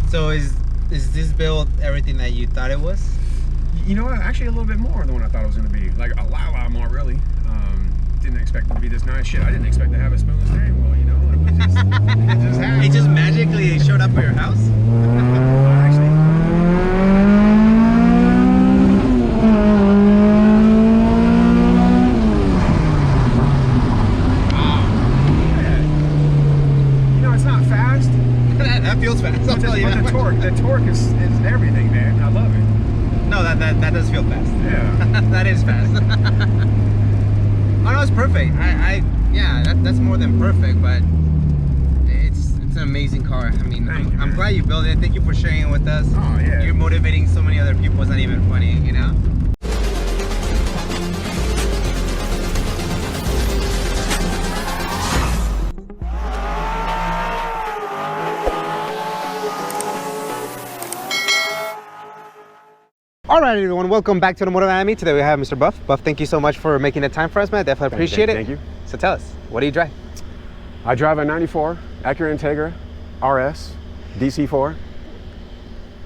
So is this build everything that you thought it was? You know what? Actually, a little bit more than what I thought it was going to be. Like a lot more, really. Didn't expect it to be this nice. Shit, I didn't expect to have a spoonless steering wheel. You know, it was just it just happened. It just magically showed up at your house. Actually. That feels fast. I'll tell you that. The torque is everything, man. I love it. No, that does feel fast. Yeah. That is fast. Oh no, it's perfect. Yeah, that's more than perfect, but it's an amazing car. I mean, I'm glad you built it. Thank you for sharing it with us. Oh yeah. You're motivating so many other people. It's not even funny, you know. All right, everyone, welcome back to the Automotive Antomy. Today we have Mr. Buff. Buff, thank you so much for making the time for us, man. Definitely appreciate it. Thank you. So tell us, what do you drive? I drive a 94 Acura Integra RS DC4.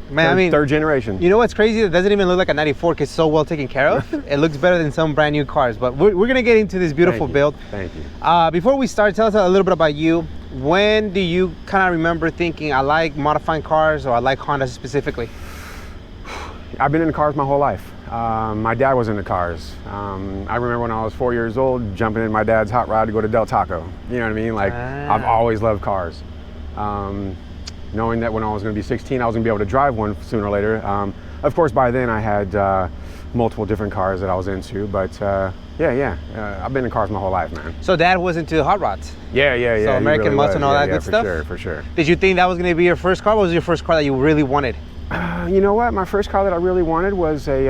Man, I mean, third generation. You know what's crazy? It doesn't even look like a 94 because it's so well taken care of. It looks better than some brand new cars, but we're going to get into this beautiful build. Thank you. Before we start, tell us a little bit about you. When do you kind of remember thinking, I like modifying cars or I like Honda specifically? I've been in cars my whole life. My dad was into cars. I remember when I was 4 years old, jumping in my dad's hot rod to go to Del Taco. You know what I mean? Like, I've always loved cars. Knowing that when I was going to be 16, I was going to be able to drive one sooner or later. Of course, by then I had multiple different cars that I was into, but yeah. I've been in cars my whole life, man. So Dad was into hot rods? Yeah. So American really Muscle and all that good stuff? For sure. Did you think that was going to be your first car? What was your first car that you really wanted? You know what? My first car that I really wanted was a,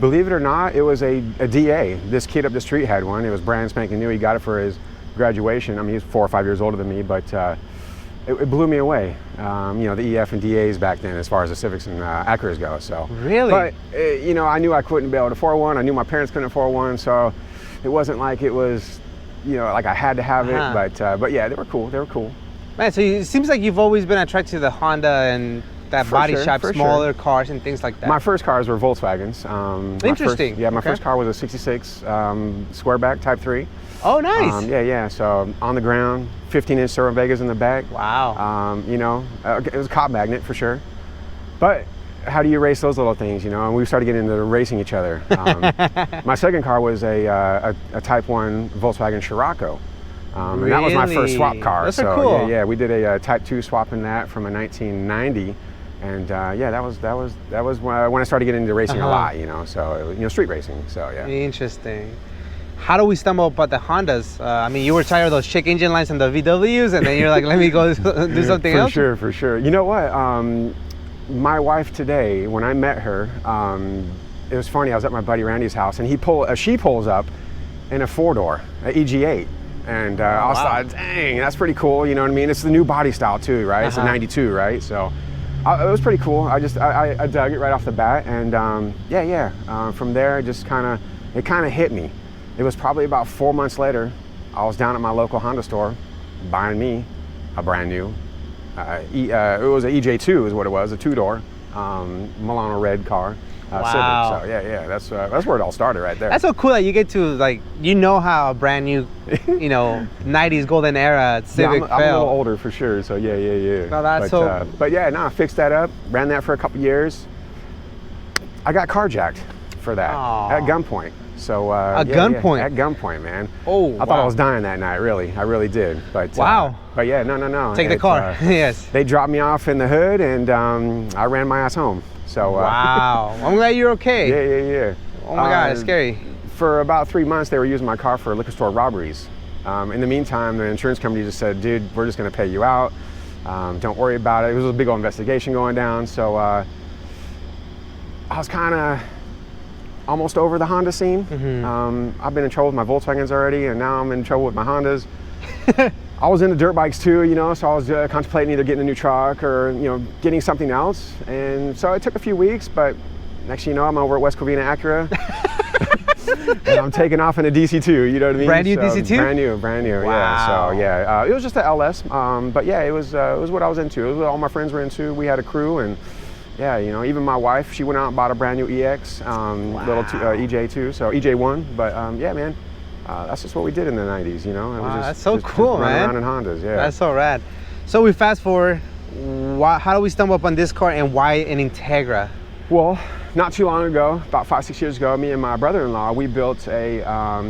believe it or not, it was a DA. This kid up the street had one. It was brand spanking new. He got it for his graduation. I mean, he's 4 or 5 years older than me, but it blew me away. You know, the EF and DAs back then, as far as the Civics and Acuras go. So really, but you know, I knew I couldn't be able to afford one. I knew my parents couldn't afford one, so it wasn't like it was, you know, like I had to have it. But yeah, they were cool. They were cool. Man, so it seems like you've always been attracted to the Honda and that body shop, smaller cars and things like that. My first cars were Volkswagens. Interesting. My first car was a 66 squareback Type 3. Oh, nice. Yeah. So on the ground, 15-inch Cerro Vegas in the back. Wow. You know, it was a cop magnet for sure. But how do you race those little things, you know? And we started getting into racing each other. My second car was a Type 1 Volkswagen Scirocco. Really? And that was my first swap car. Those so are cool. yeah, we did a Type 2 swap in that from a 1990. And yeah, that was when I started getting into racing a lot, you know. So you know, street racing. So yeah. Interesting. How do we stumble about the Hondas? I mean, you were tired of those chick engine lines and the VWs, and then you're like, let me go do something else. For sure. You know what? My wife today, when I met her, it was funny. I was at my buddy Randy's house, and she pulls up in a 4-door, an EG8. And I was like, dang, that's pretty cool. You know what I mean? It's the new body style too, right? It's a 92, right? So it was pretty cool. I dug it right off the bat, and from there, it kind of hit me. It was probably about 4 months later. I was down at my local Honda store, buying me a brand new. It was an EJ2, is what it was, a 2-door Milano red car. Wow. Civic. So yeah, that's where it all started right there. That's so cool that you get to, like, you know how a brand new, you know, 90s golden era Civic I'm a little older for sure, so yeah. No, that's but yeah, no, I fixed that up, ran that for a couple years. I got carjacked for that at gunpoint. So at gunpoint? At gunpoint, man. Oh, I thought I was dying that night, really. I really did. But but yeah, no. Take the car. Yes. They dropped me off in the hood, and I ran my ass home. So wow. I'm glad you're okay. Yeah. Oh my God, it's scary. For about 3 months, they were using my car for liquor store robberies. In the meantime, the insurance company just said, dude, we're just gonna pay you out. Don't worry about it. It was a big old investigation going down. So I was kind of almost over the Honda scene. I've been in trouble with my Volkswagens already, and now I'm in trouble with my Hondas. I was into dirt bikes too, you know, so I was contemplating either getting a new truck or, you know, getting something else. And so it took a few weeks, but next thing you know, I'm over at West Covina Acura. And I'm taking off in a DC2, you know what I mean? Brand new so, DC2? Brand new, Wow. yeah. So yeah, it was just a LS, but yeah, it was what I was into. It was what all my friends were into. We had a crew, and yeah, you know, even my wife, she went out and bought a brand new EX, little EJ2, so EJ1. But yeah, man, that's just what we did in the 90s, you know? It was That's so cool, just man. running around in Hondas, yeah. That's so rad. So we fast forward. How do we stumble upon this car, and why an Integra? Well, not too long ago, about 5-6 years ago, me and my brother-in-law, we built a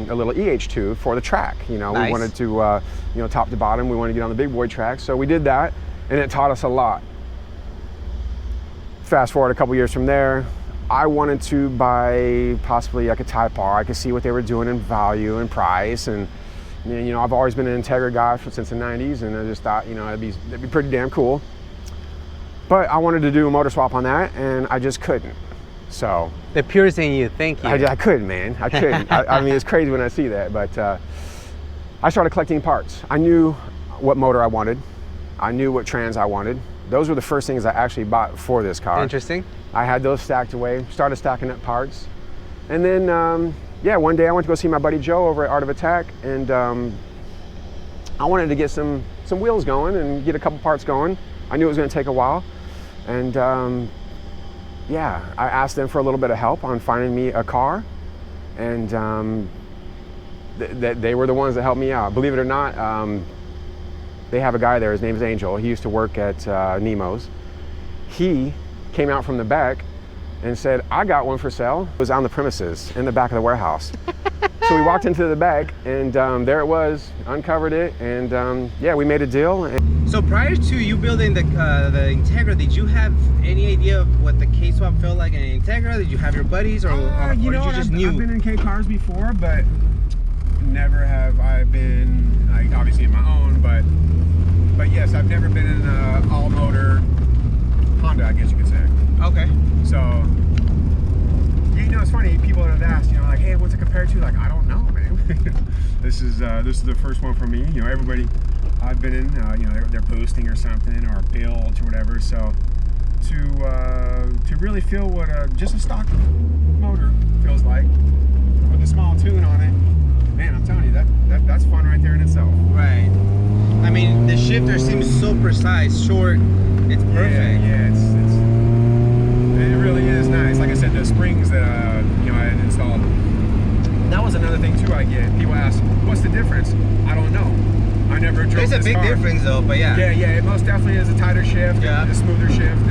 little EH2 for the track. You know, Nice. We wanted to, you know, top to bottom, we wanted to get on the big boy track, so we did that, and it taught us a lot. Fast forward a couple years from there, I wanted to buy possibly like a Type R. I could see what they were doing in value and price, and you know, I've always been an Integra guy since the 90s, and I just thought, you know, it'd be pretty damn cool. But I wanted to do a motor swap on that, and I just couldn't. So The purest in you, thank you. I couldn't, man. I couldn't. I mean, it's crazy when I see that, but I started collecting parts. I knew what motor I wanted. I knew what trans I wanted. Those were the first things I actually bought for this car. Interesting. I had those stacked away, started stacking up parts. And then, yeah, one day I went to go see my buddy Joe over at Art of Attack, and I wanted to get some wheels going and get a couple parts going. I knew it was going to take a while. And yeah, I asked them for a little bit of help on finding me a car, and they were the ones that helped me out. Believe it or not, they have a guy there, his name's Angel. He used to work at Nemo's. He came out from the back and said, I got one for sale. It was on the premises in the back of the warehouse. So we walked into the back, and there it was, uncovered it, and yeah, we made a deal. So prior to you building the Integra, did you have any idea of what the K-swap felt like in an Integra? Did you have your buddies, or you know, you just knew? I've been in K cars before, but never have I been, like, obviously in my own, but yes, I've never been in an all-motor Honda, I guess you could say. Okay. So, you know, it's funny, people have asked, you know, like, hey, what's it compared to? Like, I don't know, man. This is the first one for me. You know, everybody I've been in, you know, they're posting or something, or built or whatever. So to really feel what just a stock motor feels like with a small tune on it, man, I'm telling you, that's fun right there in itself. Right. I mean, the shifter seems so precise, short. It's perfect. Yeah, it really is nice. Like I said, the springs that you know, I had installed. That was another thing too. I get people ask, "What's the difference?" I don't know. I never drove There's a big difference though, but yeah. Yeah, it most definitely is a tighter shift, and a smoother shift.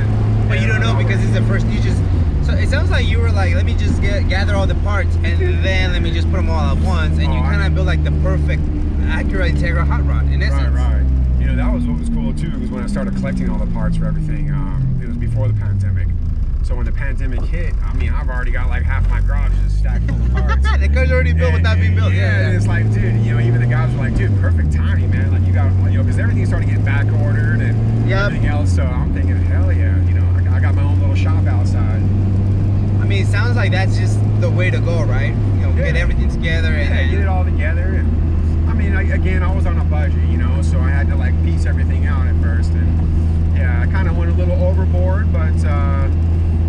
But you don't know because it's the first. You just. So it sounds like you were like, let me just gather all the parts and then let me just put them all at once, and you kind of build like the perfect Acura Integra hot rod in essence. Right. You know, that was what was cool too, because when I started collecting all the parts for everything, it was before the pandemic. So when the pandemic hit, I mean, I've already got like half my garage just stacked full of parts. The car's already built without being built. Yeah, and it's like, dude, you know, even the guys were like, dude, perfect timing, man. Like, you got, you know, because everything started getting back ordered and everything else. So I'm thinking, hell yeah, you know, I got my own little shop outside. I mean, it sounds like that's just the way to go, right? You know, get everything together and get it all together. And I mean, again, I was on a budget, you know, so I had to like piece everything out at first. And yeah, I kind of went a little overboard, but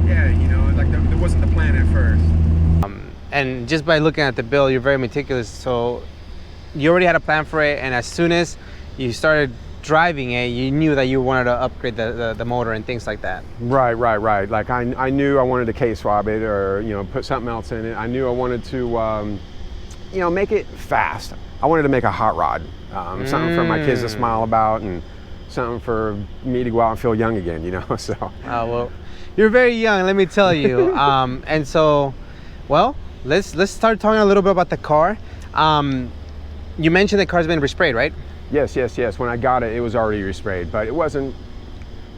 yeah, you know, like there wasn't the plan at first. And just by looking at the build, you're very meticulous. So you already had a plan for it, and as soon as you started driving it, you knew that you wanted to upgrade the motor and things like that. Right. Like I knew I wanted to K-swap it, or, you know, put something else in it. I knew I wanted to, you know, make it fast. I wanted to make a hot rod, something for my kids to smile about, and something for me to go out and feel young again, you know. So. Well, you're very young, let me tell you. And so, well, let's start talking a little bit about the car. You mentioned the car's been resprayed, right? Yes. When I got it, it was already resprayed, but it wasn't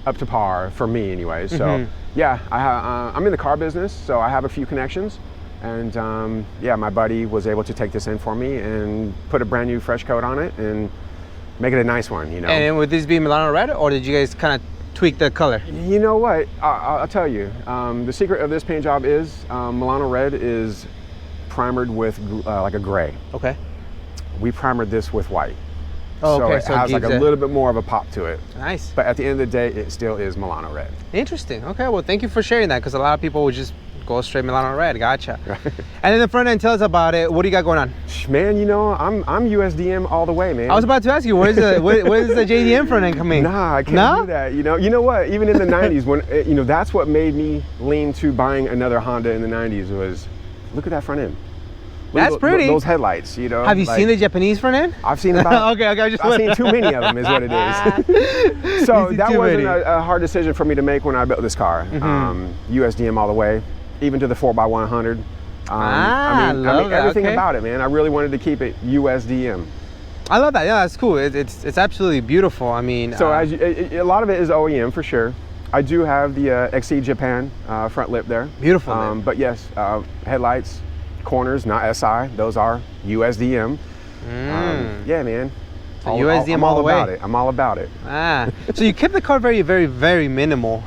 up to par for me anyway. So yeah, I'm in the car business, so I have a few connections. And yeah, my buddy was able to take this in for me and put a brand new fresh coat on it and make it a nice one, you know. And would this be Milano red, or did you guys kind of tweak the color? You know what, I'll tell you, the secret of this paint job is Milano red is primered with like a gray. Okay. We primered this with white. Oh, okay. So it has like a little bit more of a pop to it. Nice. But at the end of the day, it still is Milano red. Interesting. Okay, well, thank you for sharing that, because a lot of people would just gold straight Milano red. Gotcha. And then the front end, tell us about it. What do you got going on? Man, you know, I'm USDM all the way, man. I was about to ask you, where's the JDM front end coming? Nah, I can't do that. You know what? Even in the 90s, when you know, that's what made me lean to buying another Honda in the 90s was, look at that front end. That's pretty. Those headlights, you know. Have you seen the Japanese front end? I've seen about. Okay, I've seen too many of them, is what it is. So that wasn't a hard decision for me to make when I built this car. USDM all the way, even to the 4x100. I mean everything about it, man. I really wanted to keep it USDM. I love that. Yeah, that's cool. It's absolutely beautiful. I mean, so a lot of it is OEM for sure. I do have the XC Japan front lip there. Beautiful. But yes, headlights. Corners, not SI, those are USDM. Yeah, man. So USDM all the way. I'm all about it. So you kept the car very, very, very minimal.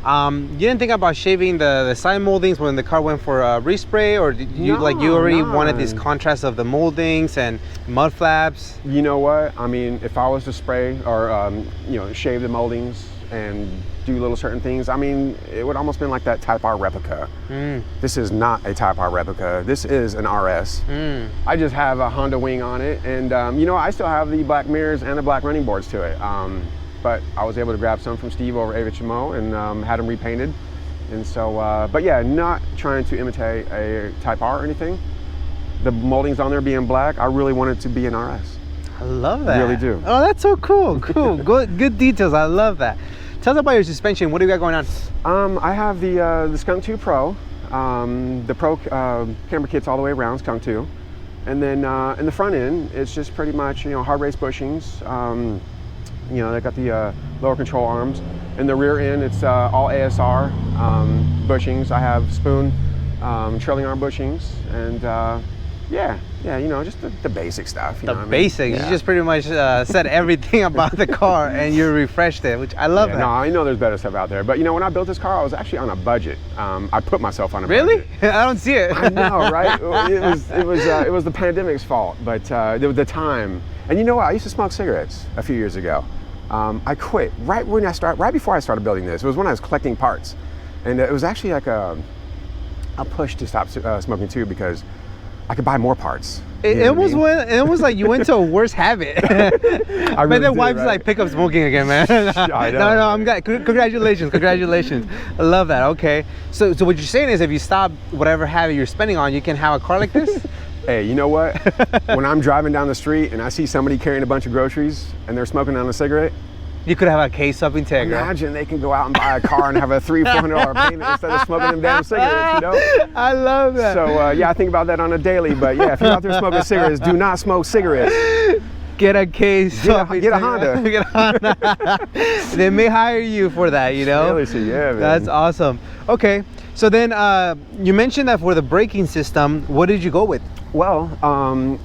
You didn't think about shaving the side moldings when the car went for a respray, or did you you already wanted this contrast of the moldings and mud flaps? You know what? I mean, if I was to spray or you know, shave the moldings and do little certain things, I mean, it would almost been like that Type R replica. This is not a Type R replica. This is an RS. I just have a Honda wing on it, and you know, I still have the black mirrors and the black running boards to it. But I was able to grab some from Steve over at HMO and had them repainted. And so, but yeah, not trying to imitate a Type R or anything. The moldings on there being black, I really wanted to be an RS. I love that. I really do. Oh, that's so cool. Cool. Good details. I love that. Tell us about your suspension. What do you got going on? I have the Skunk 2 Pro. The Pro camber kit's all the way around, Skunk 2. And then in the front end, it's just pretty much, you know, hard race bushings. You know, they got the lower control arms. In the rear end, it's all ASR bushings. I have spoon trailing arm bushings, and yeah, you know, just the basic stuff. You know what basics. I mean? You just pretty much said everything about the car, and you refreshed it, which I love that. No, I know there's better stuff out there, but you know, when I built this car, I was actually on a budget. I put myself on a budget. Really? I don't see it. I know, right? It was the pandemic's fault, but the time. And you know what? I used to smoke cigarettes a few years ago. I quit right before I started building this. It was when I was collecting parts, and it was actually like a push to stop smoking too, because I could buy more parts. It was like you went to a worse habit. But then wife's like, pick up smoking again, man. I know. No, I'm glad. Congratulations. I love that. Okay. So what you're saying is, if you stop whatever habit you're spending on, you can have a car like this? Hey, you know what? When I'm driving down the street and I see somebody carrying a bunch of groceries and they're smoking on a cigarette, you could have a case of Integra. Imagine they can go out and buy a car and have a $300-400 payment instead of smoking them damn cigarettes, you know? I love that. So yeah, I think about that on a daily, but yeah, if you're out there smoking cigarettes, do not smoke cigarettes. Get a case. Get a Honda. Get a Honda. They may hire you for that, you know? Seriously, yeah, man. That's awesome. Okay, so then you mentioned that for the braking system, what did you go with? Well,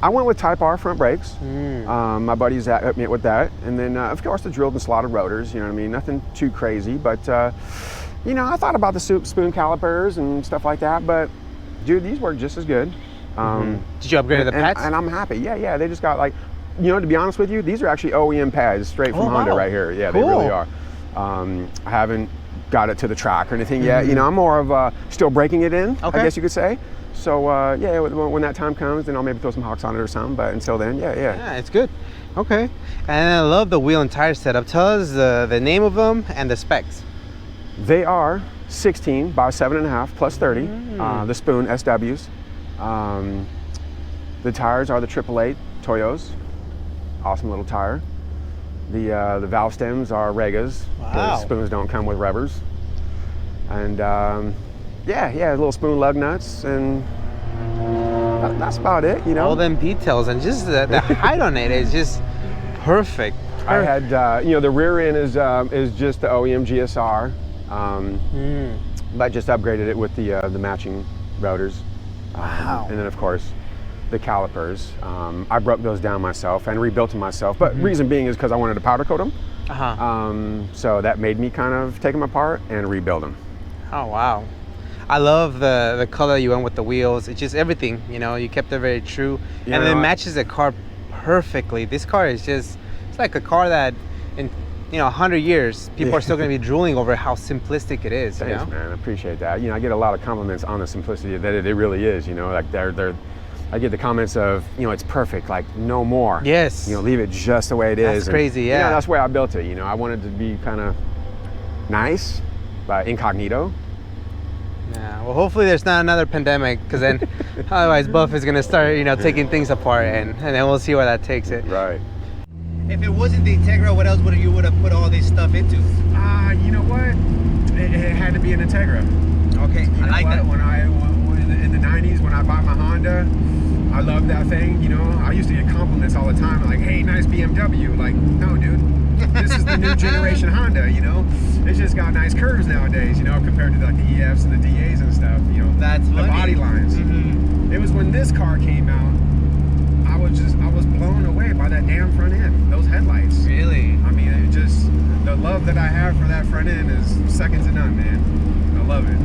I went with Type R front brakes. My buddies helped me with that. And then, of course, the drilled and slotted rotors, you know what I mean? Nothing too crazy, but, you know, I thought about the spoon calipers and stuff like that, but, dude, these work just as good. Did you upgrade the pads? And I'm happy. Yeah, they just got, like, you know, to be honest with you, these are actually OEM pads straight from Honda right here. Yeah, cool. They really are. I haven't got it to the track or anything yet. You know, I'm more of still breaking it in, I guess you could say. So yeah, when that time comes, then I'll maybe throw some hawks on it or something. But until then, yeah, it's good. Okay, and I love the wheel and tire setup. Tell us the name of them and the specs. They are 16 by 7.5 plus 30. The spoon SWs. The tires are the 888 Toyos. Awesome little tire. The valve stems are Regas. Wow. The spoons don't come with rubbers. And yeah, little spoon lug nuts, and that's about it, you know. All them details, and just the height on it is just perfect. I had, you know, the rear end is just the OEM GSR, but just upgraded it with the matching rotors. Wow. And then of course the calipers. I broke those down myself and rebuilt them myself, but reason being is because I wanted to powder coat them. So that made me kind of take them apart and rebuild them. Oh wow. I love the color you went with the wheels. It's just everything, you know, you kept it very true. And it matches the car perfectly. This car is just, it's like a car that in 100 years, people are still going to be drooling over how simplistic it is. Thanks, you know? man. I appreciate that. I get a lot of compliments on the simplicity that it really is. Like I get the comments of, it's perfect, like no more. Yes. Leave it just the way it is. That's crazy, yeah. That's the way I built it. I wanted to be kind of nice, but incognito. Yeah, well, hopefully there's not another pandemic, because then otherwise Buff is going to start, taking things apart, and then we'll see where that takes it. Right. If it wasn't the Integra, what else would you have put all this stuff into? You know what? It had to be an Integra. Okay, I like that. When in the 90s, when I bought my Honda, I loved that thing. I used to get compliments all the time, like, "Hey, nice BMW." Like, no, dude. This is the new generation Honda. It's just got nice curves nowadays. Compared to like the EFs and the DAs and stuff. That's the funny. body lines. Mm-hmm. It was when this car came out, I was blown away by that damn front end. Those headlights. Really? I mean, the love that I have for that front end is second to none, man. I love it.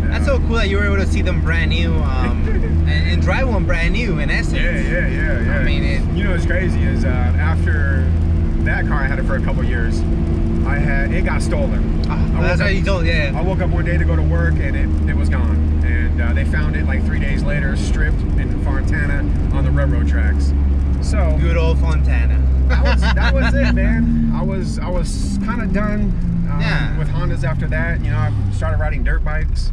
That's so cool that you were able to see them brand new and drive one brand new in essence. Yeah. I mean, what's crazy is after that car, I had it for a couple years. It got stolen. That's what you told, yeah. I woke up one day to go to work and it was gone. And they found it like 3 days later, stripped in Fontana on the railroad tracks. So good old Fontana. that was it, man. I was kind of done with Hondas after that. I started riding dirt bikes.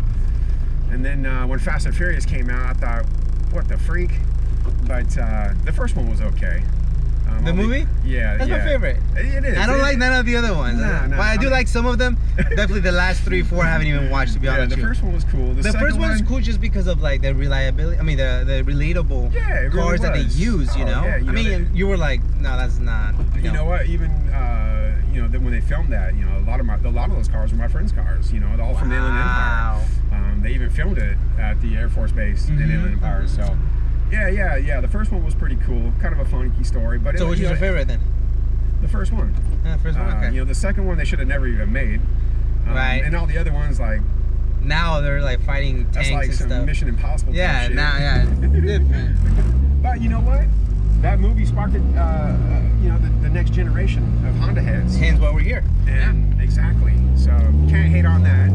And then when Fast and Furious came out, I thought, what the freak? But the first one was okay. The movie? Yeah. That's my favorite. It is. I don't like none of the other ones. No, but I do like some of them. Definitely the last 3, 4 I haven't even watched, to be honest with you. The first one was cool. The first one was cool just because of like the reliability. I mean, the relatable cars that they use, Yeah, I mean, you were like, no, that's not. You know what? Even when they filmed that, a lot of those cars were my friends' cars. All from the Inland Empire. They even filmed it at the Air Force Base in Inland Empire. So, yeah. The first one was pretty cool. Kind of a funky story. But so, which is your favorite then? The first one. Yeah, first one. Okay. The second one they should have never even made. Right. And all the other ones, like, now they're like fighting tanks like and some stuff. Mission Impossible type shit. Yeah. But you know what? That movie sparked the next generation of Honda heads. Hence why we're here. And exactly. So can't hate on that.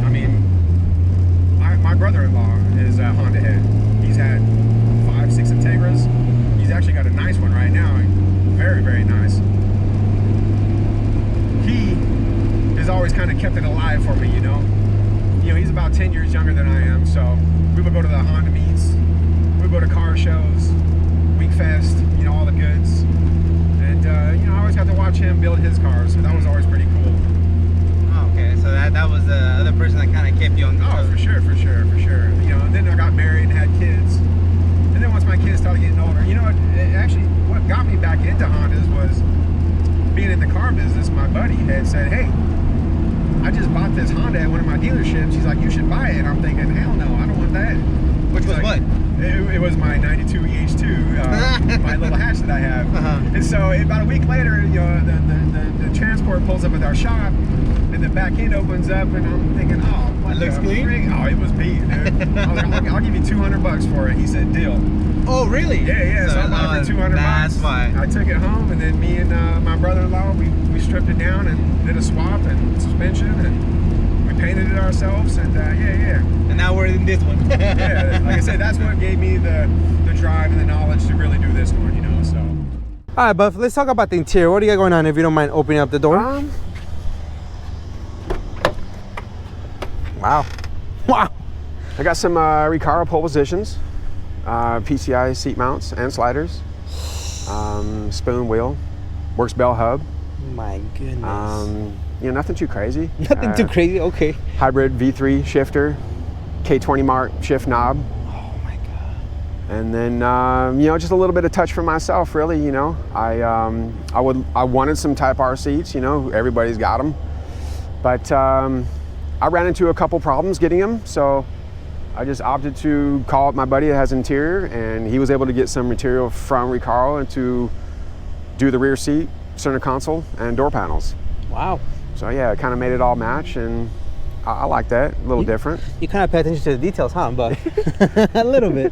I mean, my brother-in-law is a Honda head. He's had 5, 6 Integras. He's actually got a nice one right now. Very, very nice. He has always kind of kept it alive for me, he's about 10 years younger than I am, so we would go to the Honda meets, we would go to car shows, Week Fest, all the goods, and I always got to watch him build his cars, so that was always pretty cool. Oh, okay, so that was the other person that kind of kept you on the for sure. And then I got married and had kids, and then once my kids started getting older, what got me back into Hondas was being in the car business. My buddy had said, "Hey, I just bought this Honda at one of my dealerships." He's like, "You should buy it." And I'm thinking, hell no, I don't want that. Which was like, what? It was my 92 EH2, my little hatch that I have. And so about a week later, the transport pulls up at our shop, and the back end opens up, and I'm thinking, oh, what it looks clean? Frig? Oh, it was beat, dude. I was like, I'll give you $200 for it. He said, deal. Oh, really? Yeah. So I bought it for $200. That's why. I took it home, and then me and my brother-in-law, we stripped it down and did a swap and suspension, and we painted it ourselves, and yeah. And now we're in this one. Yeah, like I said, that's what gave me the drive and the knowledge to really do this one, so. All right, Buff, let's talk about the interior. What do you got going on, if you don't mind opening up the door? Wow. I got some Recaro pole positions, PCI seat mounts and sliders, spoon wheel, works bell hub. My goodness. Nothing too crazy. Nothing too crazy, okay. Hybrid V3 shifter, K20 mark shift knob. Oh my God. And then, just a little bit of touch for myself, really, I wanted some Type R seats, everybody's got them. But I ran into a couple problems getting them, so I just opted to call up my buddy that has interior, and he was able to get some material from Recaro and to do the rear seat, center console, and door panels. Wow. So yeah, it kind of made it all match, and I like that, a little different. You kind of pay attention to the details, huh, Buff? A little bit.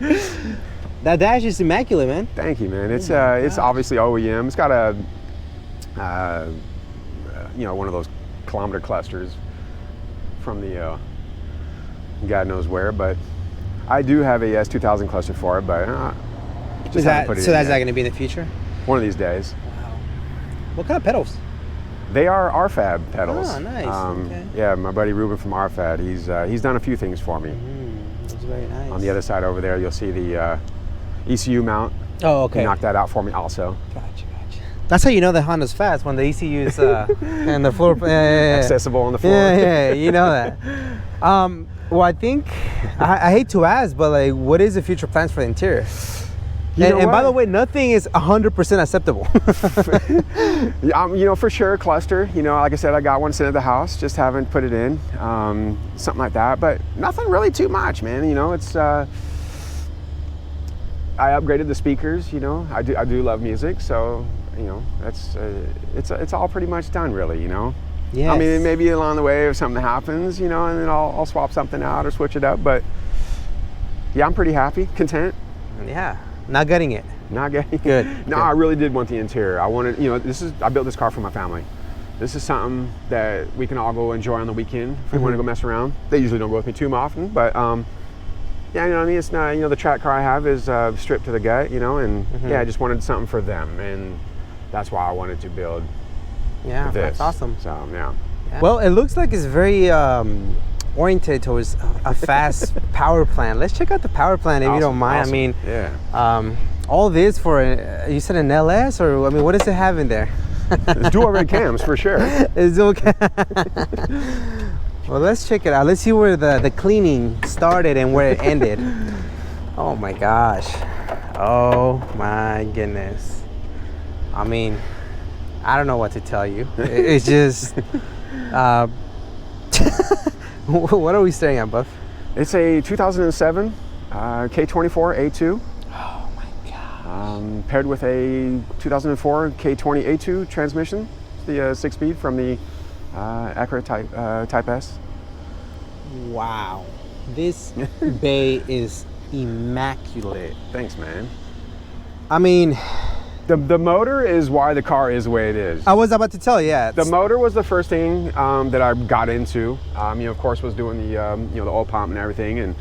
That dash is immaculate, man. Thank you, man. It's obviously OEM. It's got a one of those kilometer clusters from the God knows where, but I do have a S2000 cluster for it, but just haven't put it in that's yet. not going to be in the future? One of these days. Wow. What kind of pedals? They are RFAB pedals. Oh, nice. Okay. Yeah, my buddy Ruben from RFAB, he's done a few things for me. That's very nice. On the other side over there, you'll see the ECU mount. Oh, okay. He knocked that out for me also. Gotcha. That's how you know the Honda's fast, when the ECU is and the floor Accessible on the floor. Yeah, you know that. Well, I think I hate to ask, but like, what is the future plans for the interior? And by the way, nothing is 100% acceptable. For sure, cluster. Like I said, I got one sitting at the house, just haven't put it in, something like that. But nothing really too much, man. It's. I upgraded the speakers. I do love music, so that's it's all pretty much done, really. Yes. I mean, maybe along the way if something happens, and then I'll swap something out or switch it up. But yeah, I'm pretty happy, content. Yeah. Not getting it. Not getting it. Good. No, Good. I really did want the interior. I wanted, I built this car for my family. This is something that we can all go enjoy on the weekend if we want to go mess around. They usually don't go with me too often, but yeah, what I mean? It's not, the track car I have is stripped to the gut, and yeah, I just wanted something for them, and that's why I wanted to build this. That's awesome. So, yeah. Well, it looks like it's very oriented towards a fast power plant. Let's check out the power plant if you don't mind. Awesome. I mean, yeah. All this for, you said an LS, or I mean, what does it have in there? It's dual red cams for sure. It's okay. Well, let's check it out. Let's see where the cleaning started and where it ended. Oh my gosh. Oh my goodness. I mean, I don't know what to tell you. It's just, what are we staring at, Buff? It's a 2007 K24 A2. Oh my god. Paired with a 2004 K20 A2 transmission, the 6-speed from the Acura Type S. Wow. This bay is immaculate. Thanks, man. I mean, the motor is why the car is the way it is. I was about to tell you, yeah. The motor was the first thing that I got into. Of course, was doing the the oil pump and everything, and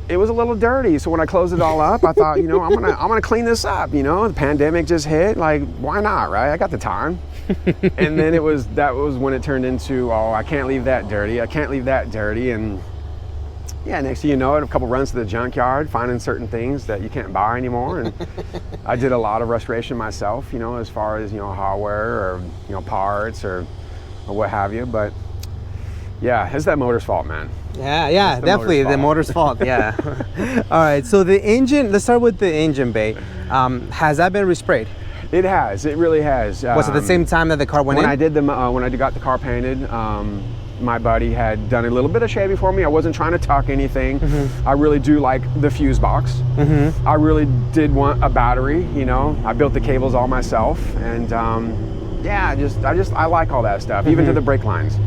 it was a little dirty. So when I closed it all up, I thought, I'm gonna clean this up. The pandemic just hit. Like, why not, right? I got the time. And then that was when it turned into, I can't leave that dirty. I can't leave that dirty. And yeah, next thing you know it, a couple runs to the junkyard, finding certain things that you can't buy anymore. And I did a lot of restoration myself, as far as, hardware or, parts or what have you. But yeah, it's that motor's fault, man. Yeah, definitely the motor's fault. Yeah. All right, so the engine, let's start with the engine bay. Has that been resprayed? It has, it really has. Was it the same time that the car went in? When I got the car painted, my buddy had done a little bit of shaving for me. I wasn't trying to tuck anything. I really do like the fuse box. I really did want a battery, I built the cables all myself, and yeah, I like all that stuff, even to the brake lines.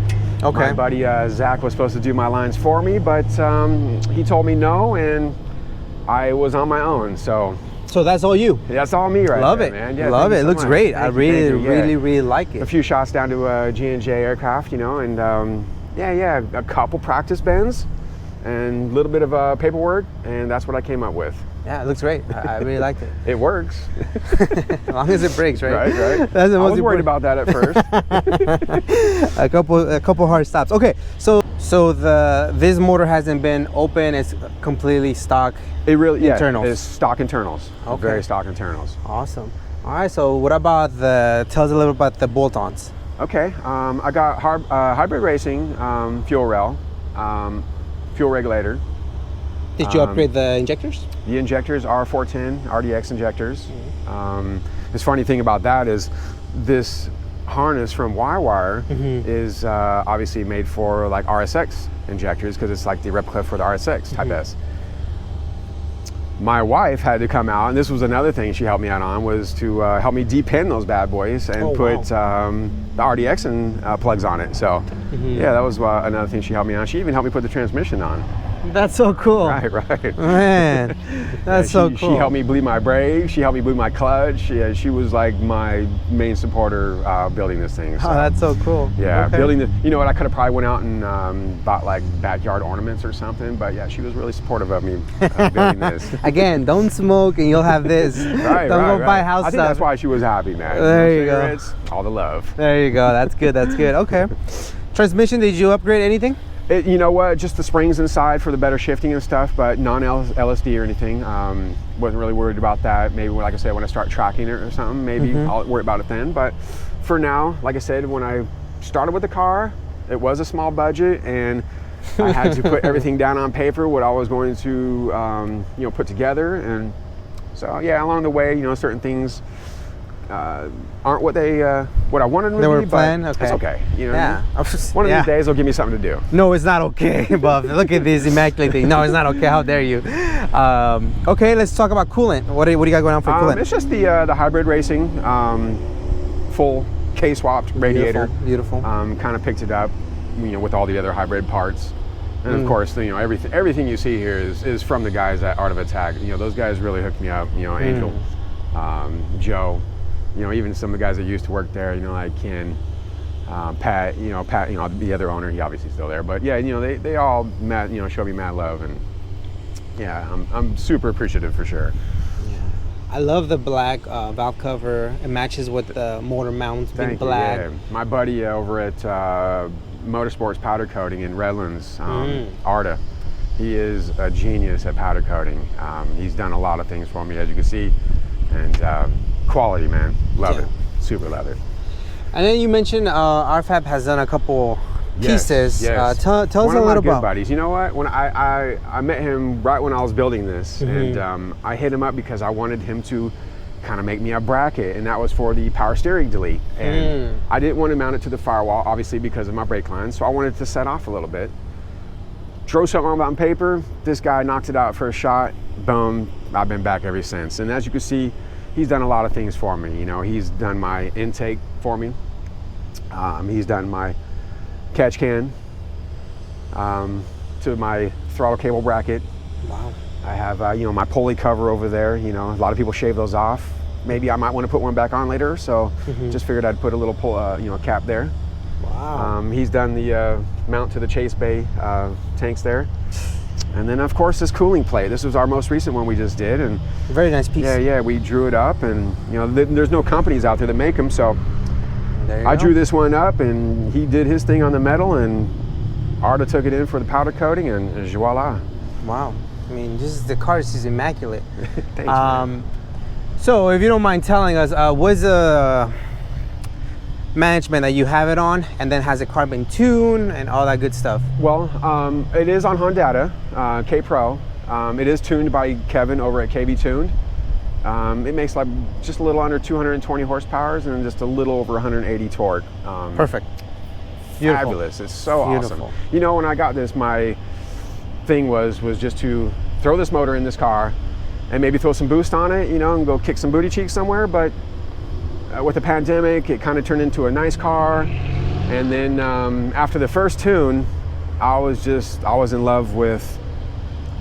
Okay. My buddy Zach was supposed to do my lines for me, but he told me no, and I was on my own, so that's all you. That's all me right Love there, it, man. Yeah, love it. It so looks much. great. Thank I you, really like it. A few shots down to G&J aircraft, and yeah, a couple practice bends and a little bit of paperwork, and that's what I came up with. Yeah, it looks great. I really liked it. It works. As long as it breaks, right? Right. That's the I most was worried about that at first. a couple hard stops. Okay, so this motor hasn't been open. It's completely stock. It really, internals. It's stock internals. Okay. Very stock internals. Awesome. All right. So what about tell us a little about the bolt-ons. Okay. I got hybrid racing fuel rail, fuel regulator. Did you upgrade the injectors? The injectors are 410 RDX injectors. The funny thing about that is this harness from Y-Wire is obviously made for like RSX injectors, because it's like the replica for the RSX Type S. My wife had to come out, and this was another thing she helped me out on, was to help me depin those bad boys and put the RDX and plugs on it. So yeah, that was another thing she helped me on. She even helped me put the transmission on. That's so cool. Right. Man, that's so cool. She helped me bleed my brakes. She helped me bleed my clutch. She was like my main supporter building this thing. So, oh, that's so cool. Yeah, okay. building the. You know what? I could have probably went out and bought like backyard ornaments or something. But yeah, she was really supportive of me building this. Again, don't smoke and you'll have this. Right. Don't go buy house I think stuff. that's why she was happy, man. There you go. Cigarettes, all the love. There you go. That's good. That's good. Okay. Transmission, did you upgrade anything? You know what? Just the springs inside for the better shifting and stuff, but non-LSD or anything. Wasn't really worried about that. Maybe, like I said, when I start tracking it or something, maybe I'll worry about it then. But for now, like I said, when I started with the car, it was a small budget, and I had to put everything down on paper, what I was going to, put together. And so, yeah, along the way, certain things aren't what I wanted them to be, planned. but Okay. it's okay. Yeah. One of these days, they'll give me something to do. No, it's not okay, Buff. Look at this immaculate thing. No, it's not okay. How dare you? Okay, let's talk about coolant. What do you got going on for coolant? It's just the hybrid racing, full K-swapped radiator. Beautiful. Kind of picked it up, with all the other hybrid parts. And of course, everything you see here is from the guys at Art of Attack. Those guys really hooked me up. Angel, Joe, even some of the guys that used to work there. Like Ken, Pat. Pat. The other owner. He obviously still there. But yeah, they all showed me mad love, and yeah, I'm super appreciative for sure. I love the black valve cover. It matches with the motor mounts being black. Yeah. My buddy over at Motorsports Powder Coating in Redlands, Arda, he is a genius at powder coating. He's done a lot of things for me, as you can see, and quality, man. Love it. Super love it. And then you mentioned RFAB has done a couple pieces. Yes. Tell us a little good about. Buddies. You know what? When I met him right when I was building this, and I hit him up because I wanted him to kind of make me a bracket, and that was for the power steering delete. And I didn't want to mount it to the firewall, obviously, because of my brake line, so I wanted to set off a little bit. Drew something on paper. This guy knocked it out for a shot. Boom. I've been back ever since. And as you can see, he's done a lot of things for me. He's done my intake for me. He's done my catch can to my throttle cable bracket. Wow. I have my pulley cover over there. A lot of people shave those off. Maybe I might want to put one back on later, so just figured I'd put a little cap there. Wow. He's done the mount to the Chase Bay tanks there. And then of course this cooling plate. This was our most recent one we just did, and very nice piece. Yeah, we drew it up, and there's no companies out there that make them, so I drew this one up, and he did his thing on the metal, and Arda took it in for the powder coating, and voila. Wow. I mean, the car is just immaculate. Thanks, man. So if you don't mind telling us, what's the management that you have it on, and then has a carbon tune and all that good stuff? Well, it is on Honda K Pro. It is tuned by Kevin over at KB Tuned. It makes like just a little under 220 horsepower and just a little over 180 torque. Perfect. Beautiful. Fabulous. It's so Beautiful. awesome. When I got this, my thing was just to throw this motor in this car and maybe throw some boost on it, and go kick some booty cheeks somewhere. But with the pandemic, it kind of turned into a nice car. And then after the first tune, I was in love with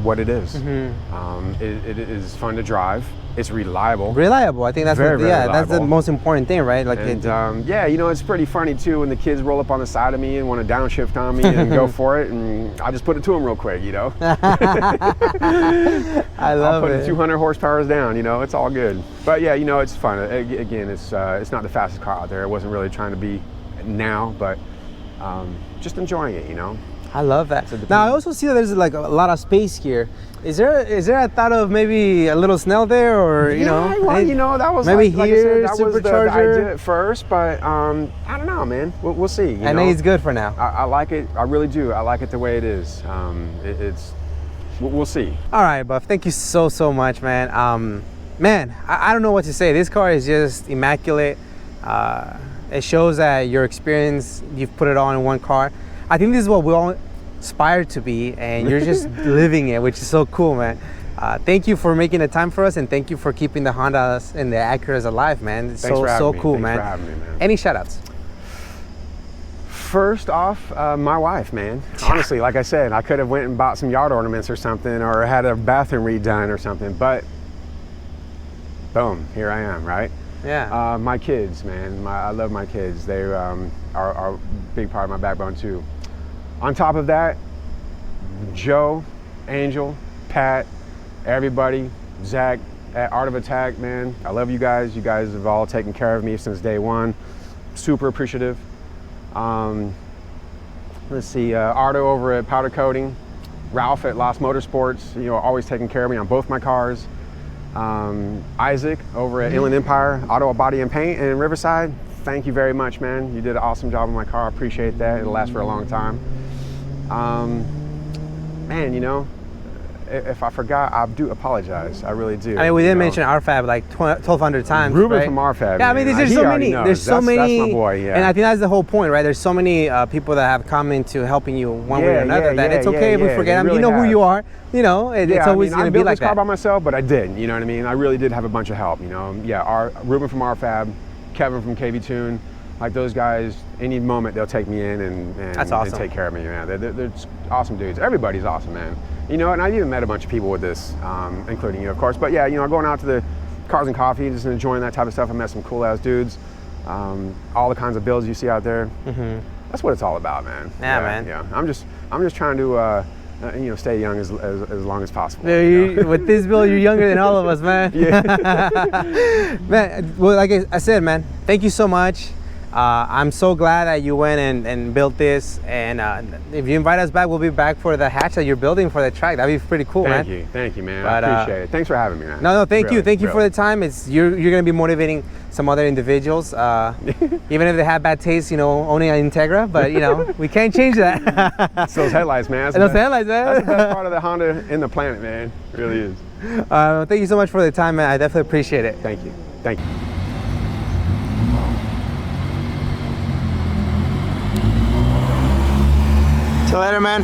what it is. It is fun to drive. It's reliable. I think that's very that's the most important thing, right? Like, and it's pretty funny too when the kids roll up on the side of me and want to downshift on me and go for it, and I just put it to them real quick, I love I'll put it. 200 horsepower down, it's all good. But yeah, it's fun. Again, it's not the fastest car out there. I wasn't really trying to be now, but just enjoying it, I love that. Now I also see that there's like a lot of space here. Is there a thought of maybe a little Snell there, or that was maybe like here, I said, that was the idea at first, but I don't know, man. We'll see. I think it's good for now. I like it. I really do. I like it the way it is. We'll see. All right, Buff. Thank you so much, man. Man, I don't know what to say. This car is just immaculate. It shows that your experience, you've put it all in one car. I think this is what we all aspire to be, and you're just living it, which is so cool, man. Thank you for making the time for us, and thank you for keeping the Hondas and the Acuras alive, man. It's so cool, man. Thanks for having me, man. Any shout outs? First off, my wife, man. Honestly, like I said, I could have went and bought some yard ornaments or something, or had a bathroom redone or something, but boom, here I am, right? Yeah. My kids, man. I love my kids. They are a big part of my backbone too. On top of that, Joe, Angel, Pat, everybody, Zach at Art of Attack, man. I love you guys. You guys have all taken care of me since day one. Super appreciative. Let's see, Ardo over at Powder Coating, Ralph at Lost Motorsports, you know, always taking care of me on both my cars. Isaac over at Inland Empire Auto Body and Paint in Riverside, thank you very much, man. You did an awesome job on my car. I appreciate that. It'll last for a long time. Man, you know, if I forgot, I do apologize. I really do. I mean, we didn't mention RFAB like 1,200 times. Ruben right? from RFAB. Yeah, I mean, man. there's so many. There's so many. That's my boy. Yeah. And I think that's the whole point, right? There's so many people that have come into helping you one way or another. That it's okay if we forget them. Really you know have. who you are. You know, it's always going to be like that. I built this car by myself, but I did. You know what I mean? I really did have a bunch of help. You know, yeah. Ruben from RFAB, Kevin from KV Tune. Like those guys, any moment they'll take me in and that's awesome. And take care of me, man. They're just awesome dudes. Everybody's awesome, man. You know, and I even met a bunch of people with this, including you, of course. But yeah, you know, going out to the Cars and Coffee, just enjoying that type of stuff. I met some cool ass dudes. All the kinds of builds you see out there. Mm-hmm. That's what it's all about, man. Yeah, man. Yeah, I'm just trying to you know, stay young as long as possible. With this build, you're younger than all of us, man. Yeah. Man, well, like I said, man, thank you so much. I'm so glad that you went and built this, and if you invite us back, we'll be back for the hatch that you're building for the track. That'd be pretty cool, man. Thank you, man. But, I appreciate it. Thanks for having me, man. No, thank you for the time. You're gonna be motivating some other individuals, even if they have bad taste, you know, owning an Integra. But you know, we can't change that. It's those headlights, man. Those headlights, man. That's the best part of the Honda in the planet, man. It really is. Thank you so much for the time, man. I definitely appreciate it. Thank you. Thank you. See you later, man.